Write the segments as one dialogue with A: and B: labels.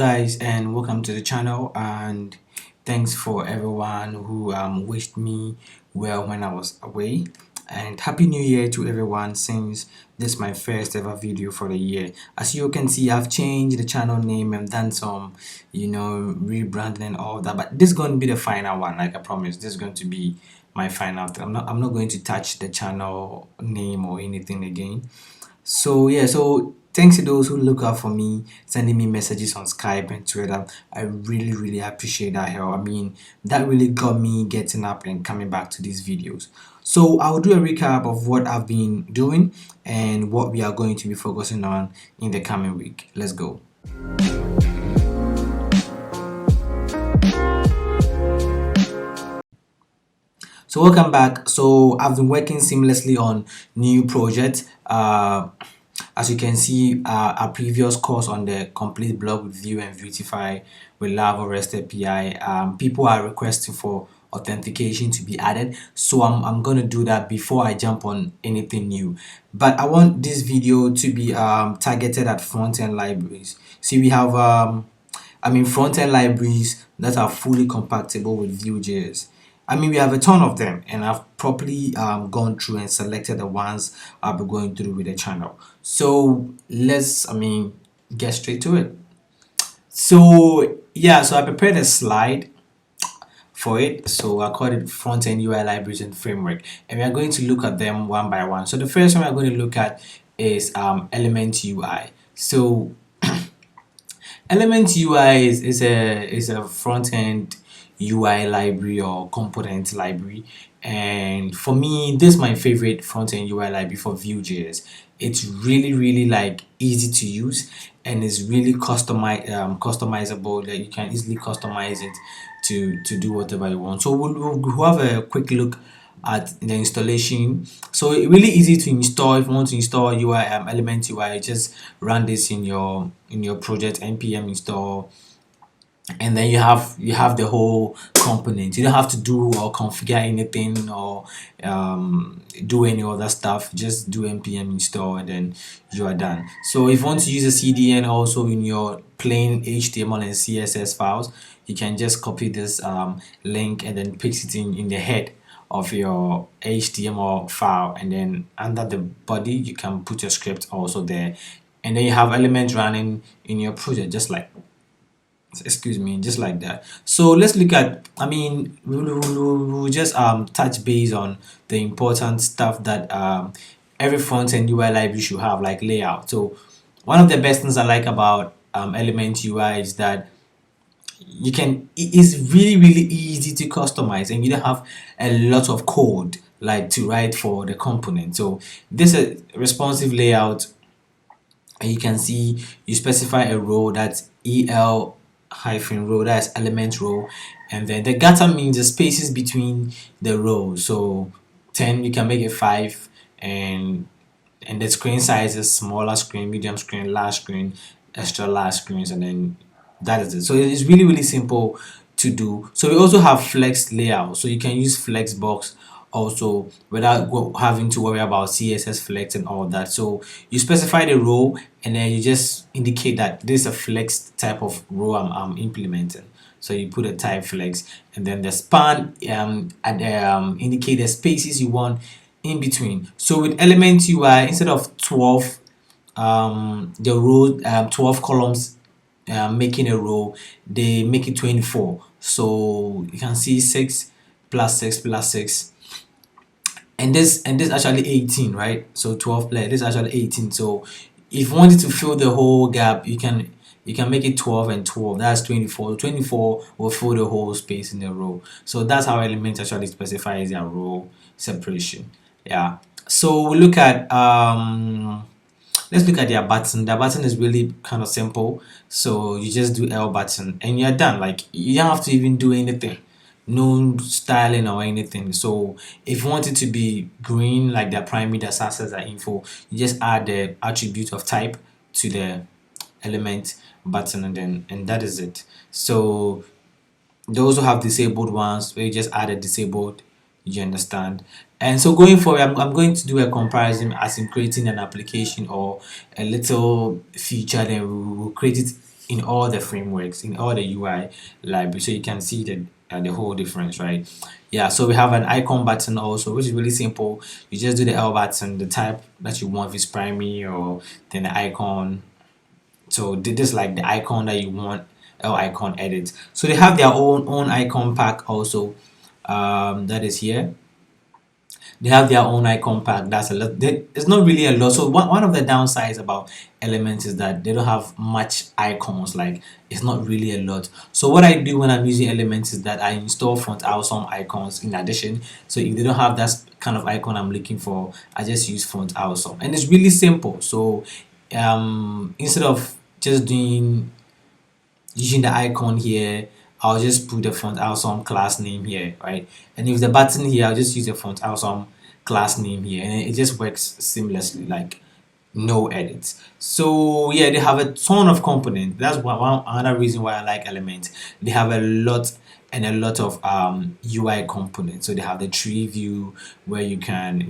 A: guys, and welcome to the channel, and thanks for everyone who wished me well when I was away, and happy new year to everyone, since this is my first ever video for the year. As you can see, I've changed the channel name and done some rebranding and all that, but this is going to be the final one. Like I promised, this is going to be my final thing. I'm not going to touch the channel name or anything again. So yeah, so thanks to those who look out for me, sending me messages on Skype and Twitter. I really appreciate that help. I mean, that really got me getting up and coming back to these videos. So I'll do a recap of what I've been doing and what we are going to be focusing on in the coming week. Let's go. So welcome back. So I've been working seamlessly on new projects. As you can see, our previous course on the complete blog with Vue and Vuetify with Lava REST API, people are requesting for authentication to be added. So I'm going to do that before I jump on anything new. But I want this video to be targeted at front-end libraries. See, we have front-end libraries that are fully compatible with Vue.js. I mean, we have a ton of them, and I've properly gone through and selected the ones I'll be going through with the channel. So let's, get straight to it. So yeah, so I prepared a slide for it. So I called it front-end UI libraries and framework, and we are going to look at them one by one. So the first one we're going to look at is Element UI. So Element UI is a front-end UI library or component library, and for me, this is my favorite front-end UI library for Vue.js. It's really like easy to use, and it's really customizable. That you can easily customize it to do whatever you want. So we'll have a quick look at the installation. So it's really easy to install. If you want to install UI Element UI, just run this in your project, npm install, and then you have the whole component. You don't have to do or configure anything or do any other stuff. Just do npm install and then you are done. So if you want to use a CDN also in your plain HTML and CSS files, you can just copy this link and then paste it in the head of your HTML file, and then under the body you can put your script also there, and then you have elements running in your project just like that. So let's look at, we'll just touch base on the important stuff that every front-end UI library should have, like layout. So one of the best things I like about Element UI is that it's really easy to customize, and you don't have a lot of code like to write for the component. So this is a responsive layout, and you can see you specify a row that's el-row, that's element row, and then the getter means the spaces between the rows. So 10, you can make it 5, and the screen size is smaller screen, medium screen, large screen, extra large screens, and then that is it. So it's really simple to do. So we also have flex layout, so you can use flexbox also without having to worry about CSS flex and all that. So you specify the row, and then you just indicate that this is a flex type of row I'm implementing. So you put a type flex, and then the span indicate the spaces you want in between. So with Element UI, instead of 12 the row 12 columns making a row, they make it 24. So you can see 6 plus 6 plus 6, and this actually 18, right? So 12 plus this is actually 18. So if you wanted to fill the whole gap, you can make it 12 and 12, that's 24. 24 will fill the whole space in the row. So that's how Element actually specifies their row separation. Yeah, so we look at let's look at their button. Their button is really kind of simple. So you just do L button and you're done. Like, you don't have to even do anything, no styling or anything. So if you want it to be green, like the primary that access that info, you just add the attribute of type to the element button, and that is it. So they also have disabled ones where you just add a disabled, you understand. And so going forward, I'm going to do a comparison as in creating an application or a little feature, then we will create it in all the frameworks, in all the UI libraries, so you can see the whole difference, right? Yeah, so we have an icon button also, which is really simple. You just do the L button, the type that you want, if it's primary or then the icon. So this is like the icon that you want, L icon edit. So they have their own icon pack also, that is here. They have their own icon pack. That's a lot. It's not really a lot. So one of the downsides about Elements is that they don't have much icons. Like, it's not really a lot. So what I do when I'm using Elements is that I install Front Awesome icons in addition. So if they don't have that kind of icon I'm looking for, I just use Front Awesome, and it's really simple. So instead of just doing using the icon here, I'll just put the Front Awesome class name here, right? And if the button here, I'll just use the Front Awesome class name here, and it just works seamlessly, like no edits. So yeah, they have a ton of components. That's one another reason why I like Elements. They have a lot and a lot of UI components. So they have the tree view where you can,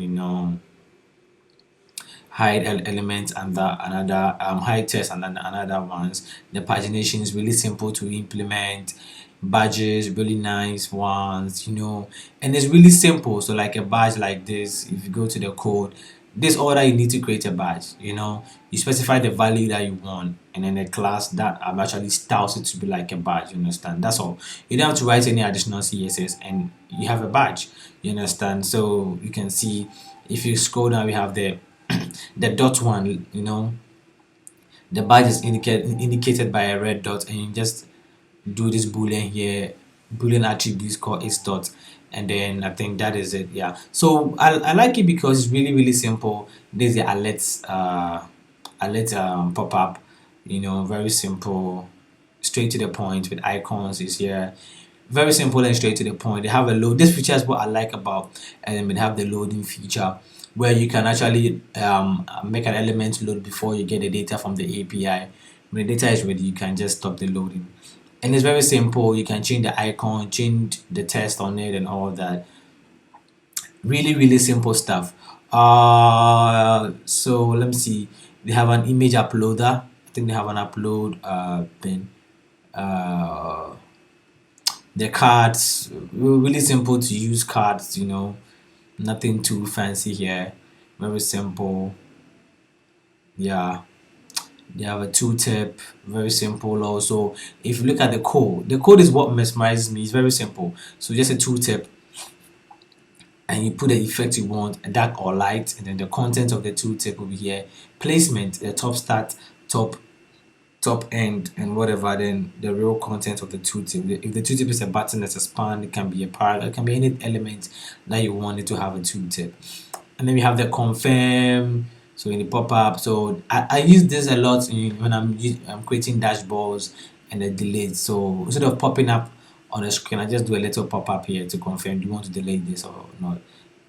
A: hide elements and another hide text and then another ones. The pagination is really simple to implement. Badges, really nice ones, and it's really simple. So like a badge like this, if you go to the code, this order you need to create a badge. You specify the value that you want, and then the class that actually styles it to be like a badge. You understand? That's all. You don't have to write any additional CSS, and you have a badge. You understand? So you can see if you scroll down, we have the dot one. The badge is indicated by a red dot, and you just do this boolean here, boolean attributes called is dot, and then I think that is it. Yeah, so I like it because it's really simple. There's the alert pop-up, very simple, straight to the point with icons is here. Very simple and straight to the point. They have a load. This feature is what I like about, and they have the loading feature where you can actually make an element load before you get the data from the API. When the data is ready, you can just stop the loading, and it's very simple. You can change the icon, change the text on it, and all that. Really simple stuff. So let me see. They have an image uploader. I think they have an upload bin. The cards, really simple to use cards. Nothing too fancy here. Very simple. Yeah. They have a tooltip, very simple also. If you look at the code is what mesmerizes me. It's very simple. So just a tooltip, and you put the effect you want, dark or light, and then the content of the tooltip will be here. Placement, the top start, top end, and whatever. Then the real content of the tooltip. If the tooltip is a button, that's a span, it can be a paragraph, it can be any element that you want it to have a tooltip. And then we have the confirm. So in the pop-up, so I use this a lot when I'm creating dashboards and the delete. So instead of popping up on the screen, I just do a little pop-up here to confirm, do you want to delete this or not?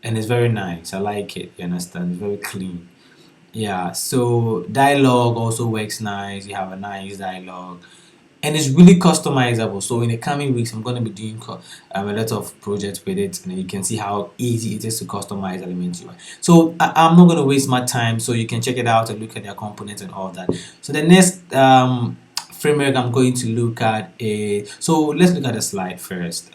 A: And it's very nice. I like it. You understand? It's very clean. Yeah. So dialogue also works nice. You have a nice dialogue, and it's really customizable. So in the coming weeks, I'm going to be doing a lot of projects with it, and you can see how easy it is to customize Element UI. So I'm not going to waste my time, so you can check it out and look at their components and all that. So the next framework I'm going to look at is, so let's look at the slide first.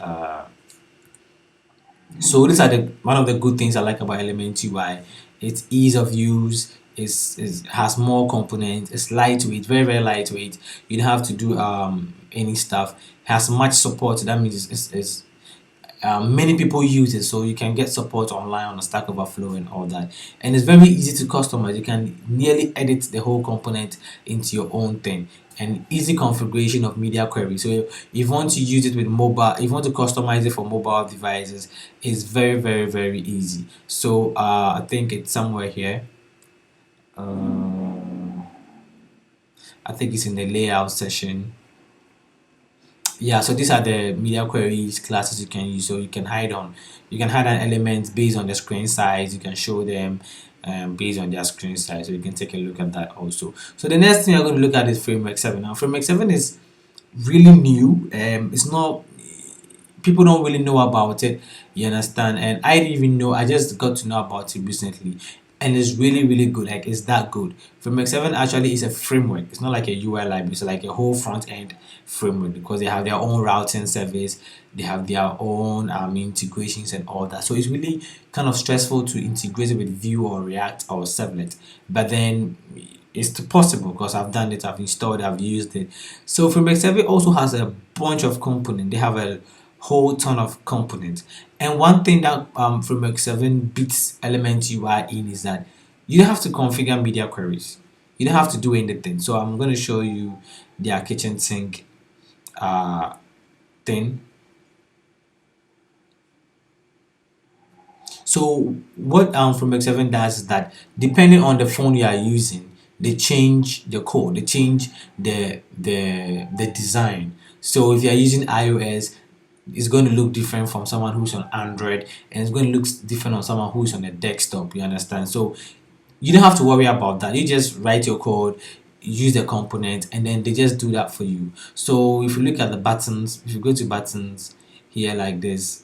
A: So these are one of the good things I like about Element UI. It's ease of use. Has more components. It's lightweight, very lightweight. You don't have to do any stuff. It has much support. That means it's many people use it, so you can get support online on the Stack Overflow and all that. And it's very easy to customize. You can nearly edit the whole component into your own thing. And easy configuration of media query. So if you want to use it with mobile, if you want to customize it for mobile devices, it's very easy. So I think it's somewhere here. I think it's in the layout section. Yeah, so these are the media queries classes you can use. So you can hide an element based on the screen size. You can show them based on their screen size. So you can take a look at that also. So the next thing I'm going to look at is Framework7. Now Framework7 is really new. It's not, people don't really know about it. You understand? And I didn't even know. I just got to know about it recently. and it's really good. Like, it's that good. Framework 7 actually is a framework. It's not like a UI library. It's like a whole front end framework, because they have their own routing service, they have their own integrations and all that. So it's really kind of stressful to integrate it with Vue or React or Servlet, but then it's possible because I've done it, I've installed it, I've used it. So Framework 7 also has a bunch of components. They have a whole ton of components. And one thing that Framework 7 beats Element UI in is that you don't have to configure media queries. You don't have to do anything. So I'm going to show you their kitchen sink thing. So what Framework 7 does is that depending on the phone you are using, they change the code, they change the design. So if you are using iOS, it's going to look different from someone who's on Android, and it's going to look different on someone who's on a desktop. You understand? So you don't have to worry about that. You just write your code, use the component, and then they just do that for you. So if you look at the buttons, if you go to buttons here like this,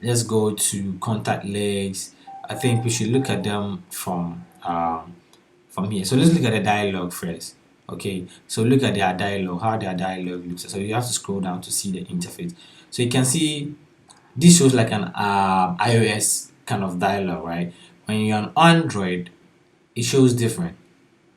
A: let's go to contact legs. I think we should look at them from here. So let's look at the dialog first. Okay, so look at their dialog, how their dialog looks. So you have to scroll down to see the interface. So you can see this shows like an iOS kind of dialog, right? When you're on Android, it shows different,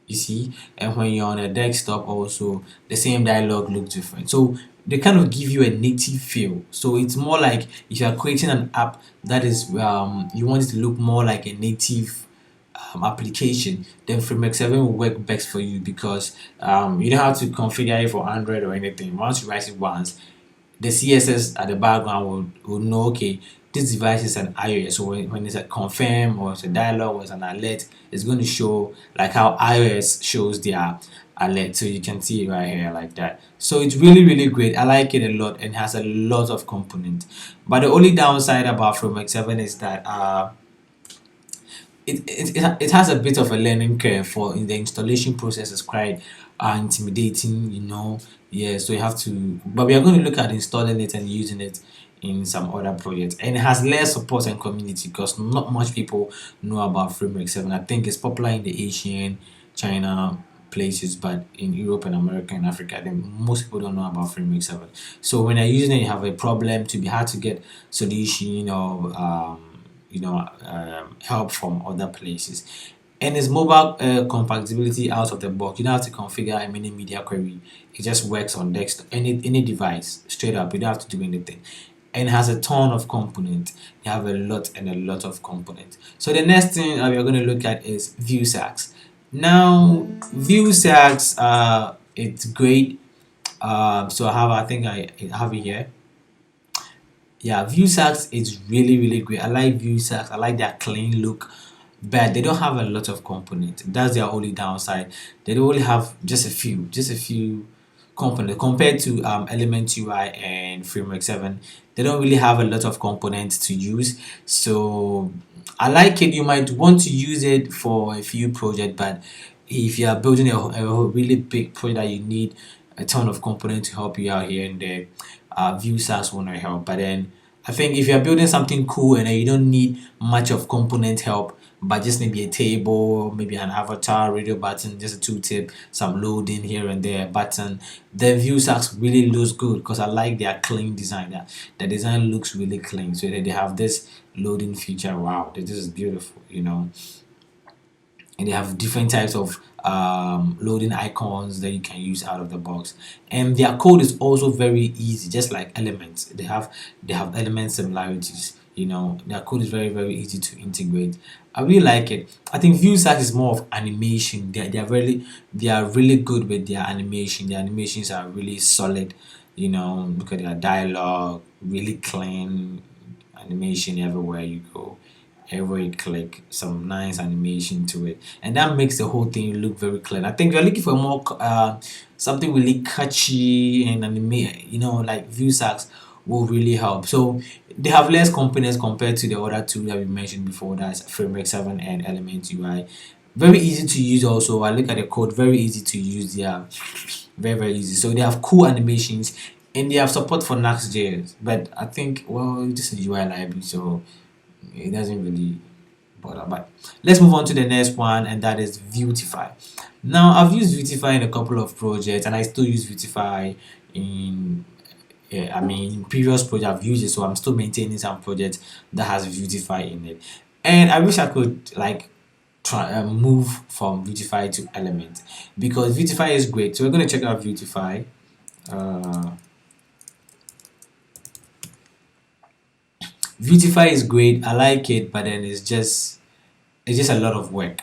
A: you see, and when you're on a desktop also, the same dialog looks different. So they kind of give you a native feel. So it's more like if you are creating an app that is you want it to look more like a native application, then Framework 7 will work best for you, because you don't have to configure it for Android or anything. Once you write it once, the CSS at the background will know, okay, this device is an iOS. So when it's a confirm or it's a dialog or it's an alert, it's going to show like how iOS shows their alert. So you can see it right here like that. So it's really great. I like it a lot and has a lot of components. But the only downside about Framework 7 is that it has a bit of a learning curve. For in the installation process is quite intimidating, you know. Yeah, so you have to, but we are going to look at installing it and using it in some other projects, and it has less support and community because not much people know about Framework 7. I think it's popular in the Asian, China places, but in Europe and America and Africa, I think most people don't know about Framework 7. So when you're using it, you have a problem, to be hard to get solution or help from other places. And its mobile compatibility out of the box. You don't have to configure a mini media query. It just works on desktop, any device, straight up. You don't have to do anything. And it has a ton of components. You have a lot and a lot of components. So the next thing we are going to look at is VUESAX. Now, VUESAX, it's great. So I think I have it here. Yeah, VueSAX is really great. I like VueSAX. I like their clean look, but they don't have a lot of components. That's their only downside. They don't only have just a few components compared to Element UI and Framework 7. They don't really have a lot of components to use. So I like it. You might want to use it for a few projects, but if you are building a really big project that you need a ton of components to help you out here and there, VueSAX will not help. But then I think if you're building something cool and you don't need much of component help, but just maybe a table, maybe an avatar, radio button, just a tooltip, some loading here and there button, then VueSAX really looks good because I like their clean design. That the design looks really clean. So they have this loading feature. Wow, this is beautiful, you know. And they have different types of loading icons that you can use out of the box, and their code is also very easy, just like Elements. They have element similarities, you know. Their code is very easy to integrate. I really like it. I think VueSAX is more of animation. They are really good with their animation. Their animations are really solid, you know. Look at their dialogue, really clean animation everywhere you go. Everywhere you click, some nice animation to it, and that makes the whole thing look very clean. I think you're looking for more something really catchy and animate, you know, like VueSAX will really help. So they have less components compared to the other two that we mentioned before, that's Framework 7 and Element UI. Very easy to use also. I look at the code, very easy to use. They are very easy. So they have cool animations and they have support for Next.js, but I think, well, this is UI library, so it doesn't really support that. But let's move on to the next one, and that is Vuetify. Now I've used Vuetify in a couple of projects, and I still use Vuetify in I mean, in previous project I've used it, so I'm still maintaining some projects that has Vuetify in it. And I wish I could like try move from Vuetify to Element, because Vuetify is great. So we're going to check out Vuetify. Uh, Vuetify is great. I like it, but then it's just a lot of work.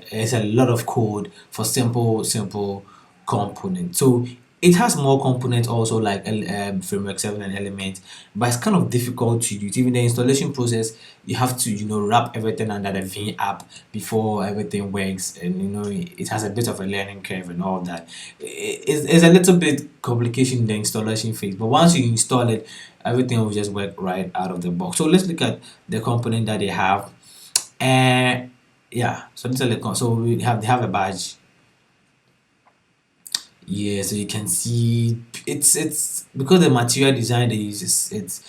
A: It's a lot of code for simple components. So it has more components also, like Framework 7 and Element, but it's kind of difficult to use. Even the installation process, you have to wrap everything under the V app before everything works, and it has a bit of a learning curve and all that. It's a little bit complication in the installation phase, but once you install it, everything will just work right out of the box. So let's look at the component that they have. And yeah, so this is so they have a badge. Yeah, so you can see it's because the material design they use is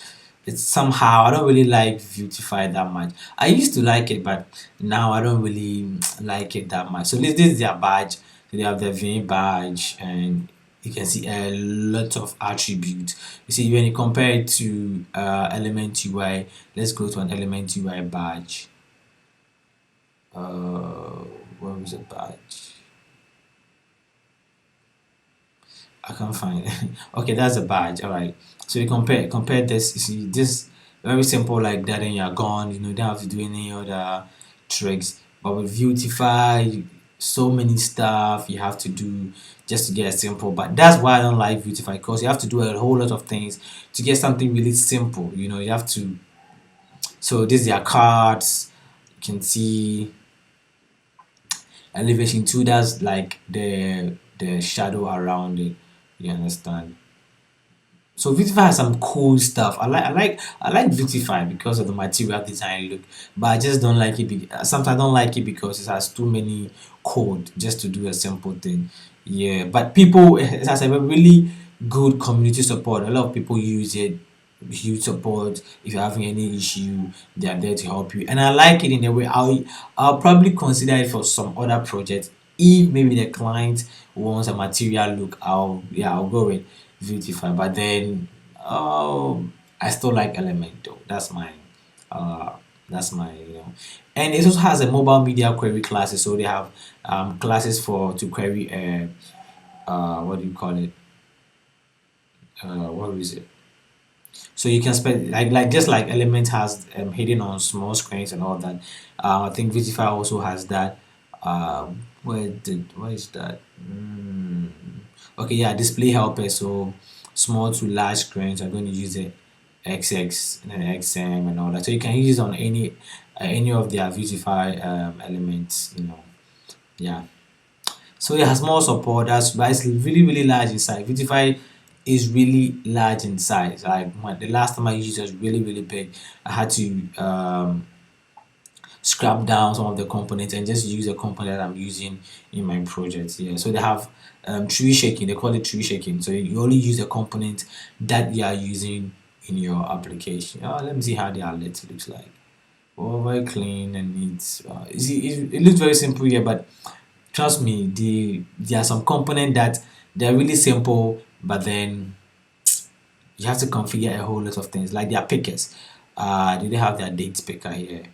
A: it's somehow I don't really like Vuetify that much. I used to like it, but now I don't really like it that much. So this is their badge. So they have the V badge, and you can see a lot of attributes. You see when you compare it to Element UI. Let's go to an Element UI badge. Where is the badge? I can't find it. Okay, that's a badge. All right. So you compare this. You see this very simple like that, and you're gone. You don't have to do any other tricks. But with Vuetify, so many stuff you have to do just to get a simple. But that's why I don't like Vuetify, because you have to do a whole lot of things to get something really simple. You have to. So these are cards. You can see elevation 2. That's like the shadow around it. You understand? So Viewtify has some cool stuff. I like Viewtify because of the material design look, but I just don't like it. Sometimes I don't like it because it has too many code just to do a simple thing. Yeah, but people, it has a really good community support. A lot of people use it. Huge support. If you're having any issue, they are there to help you. And I like it in a way. I'll probably consider it for some other projects. If maybe the client wants a material look, I'll go with Vuetify. But then I still like Element though. Uh that's my and it also has a mobile media query classes. So they have classes for to query what do you call it? What is it? So you can spend like just like Element has hidden on small screens and all that. I think Viewtify also has that. What is that? Okay, yeah, display helper. So small to large screens are going to use it XX and then XM and all that. So you can use it on any of their Viewtify elements. Yeah. So it has more support. But it's really large in size. Viewtify is really large in size. Like the last time I used it was really big. I had to scrap down some of the components and just use a component that I'm using in my project. Yeah, so they have tree shaking. They call it tree shaking. So you only use a component that you are using in your application. Let me see how the alert looks like. Oh, very clean and neat. It looks very simple here, but trust me, there are some components that they're really simple, but then you have to configure a whole lot of things, like their pickers. Do they have their date picker here?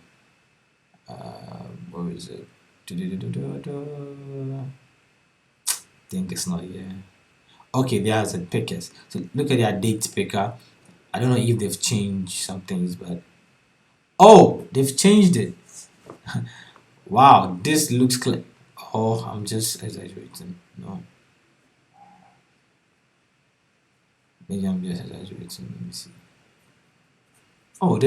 A: Where is it? Think it's not here. Okay, there's a pickers. So look at their date picker. I don't know if they've changed some things, but oh, they've changed it. Wow, this looks clear. Oh, I'm just exaggerating. No, maybe I'm just exaggerating. Let me see. Oh,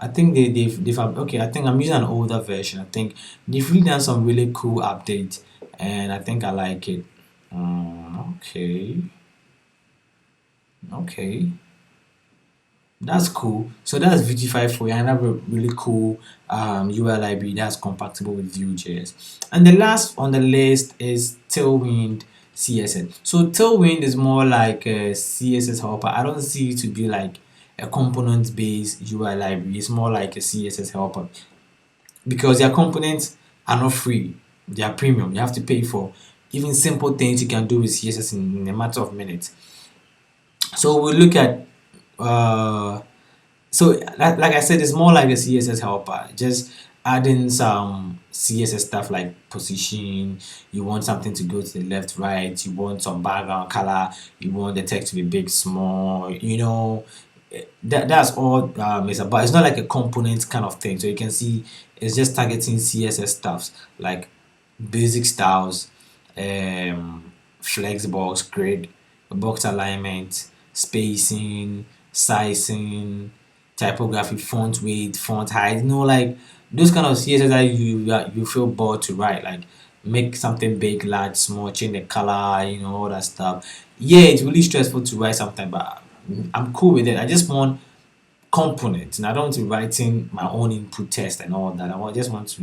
A: I think they've okay. I think I'm using an older version. I think they've really done some really cool updates, and I think I like it. Okay, okay, that's cool. So that's VG5 for you. Another really cool UL library that's compatible with Vue.js. And the last on the list is Tailwind CSS. So Tailwind is more like a CSS helper. I don't see it to be like a component based UI library. It's more like a CSS helper because their components are not free, they are premium. You have to pay for even simple things you can do with CSS in a matter of minutes. So we look at so like I said, it's more like a CSS helper, just adding some CSS stuff like position. You want something to go to the left, right, you want some background color, you want the text to be big, small, that's all it's about. It's not like a component kind of thing. So you can see it's just targeting CSS stuffs like basic styles, flexbox, grid, box alignment, spacing, sizing, typography, font weight, font height, like those kind of CSS that you feel bored to write, like make something big, large, small, change the color, all that stuff. Yeah, it's really stressful to write something, but I'm cool with it. I just want components, and I don't want to be writing my own input test and all that. Just want to,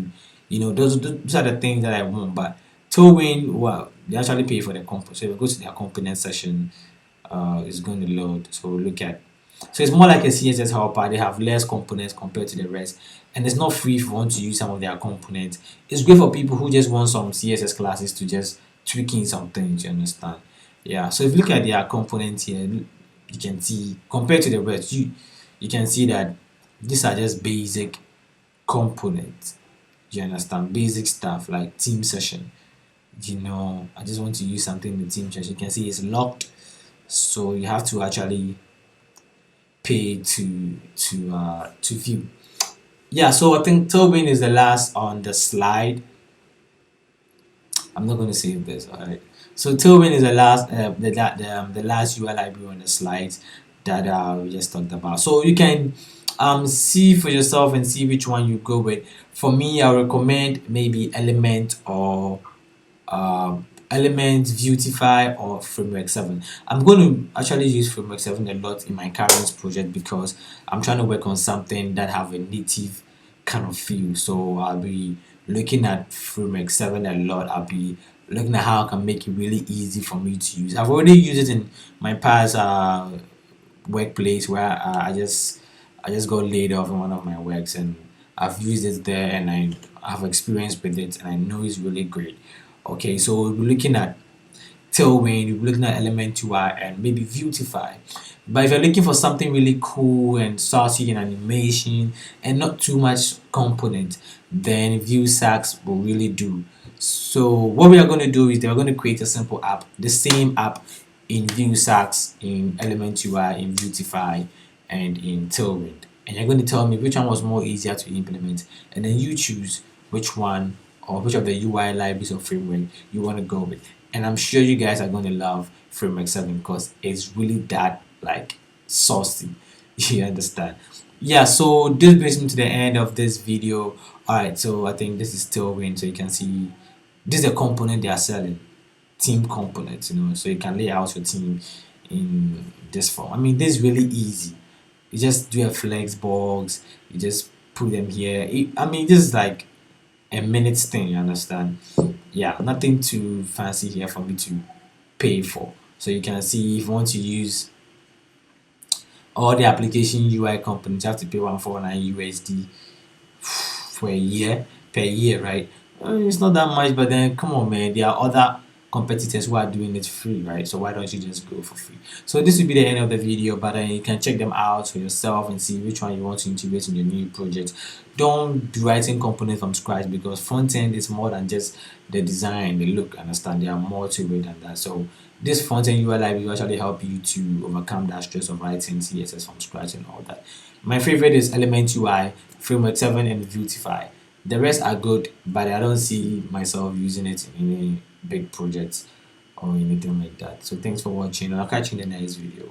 A: those are the things that I want. But Tailwind, well, they actually pay for the component. So if you go to their component section, it's going to load. So we'll look at. So it's more like a CSS helper. They have less components compared to the rest, and it's not free if you want to use some of their components. It's great for people who just want some CSS classes to just tweak in some things. You understand? Yeah. So if you look at their components here, you can see compared to the rest, you can see that these are just basic components. You understand? Basic stuff like team session. I just want to use something in the team session. You can see it's locked, so you have to actually pay to view. Yeah, so I think Tailwind is the last on the slide. I'm not going to save this. All right. So Tailwind is the last the last UI library on the slides that we just talked about. So you can see for yourself and see which one you go with. For me, I recommend maybe Element or Element, Vuetify, or Framework7. I'm going to actually use Framework7 a lot in my current project because I'm trying to work on something that have a native kind of feel. So I'll be looking at Framework7 a lot. I'll be looking at how I can make it really easy for me to use. I've already used it in my past workplace where I just got laid off in one of my works, and I've used it there, and I have experience with it, and I know it's really great. Okay, so we'll be looking at Tailwind, we'll be looking at Element UI, and maybe Vuetify. But if you're looking for something really cool and saucy and animation and not too much component, then VUESAX will really do. So what we are going to do is we're going to create a simple app, the same app in VUESAX, in Element UI, in Vuetify, and in Tailwind. And you're going to tell me which one was more easier to implement, and then you choose which one or which of the UI libraries or framework you want to go with. And I'm sure you guys are going to love Framework7 because it's really that like saucy. You understand? Yeah, so this brings me to the end of this video. Alright, so I think this is Tailwind, so you can see this is a component they are selling, team components, so you can lay out your team in this form. I mean, this is really easy. You just do a flex box, you just put them here. I mean, this is like a minute thing, you understand? Yeah, nothing too fancy here for me to pay for. So you can see if you want to use all the application UI components, you have to pay 149 USD for a year, per year, right? It's not that much, but then come on, man, there are other competitors who are doing it free, right? So why don't you just go for free? So this will be the end of the video, but you can check them out for yourself and see which one you want to integrate in your new project. Don't be writing components from scratch because front end is more than just the design, the look. Understand, there are more to it than that. So this front end UI library will actually help you to overcome that stress of writing CSS from scratch and all that. My favorite is Element UI, Framework7, and Vuetify. The rest are good, but I don't see myself using it in any big projects or anything like that. So thanks for watching, and I'll catch you in the next video.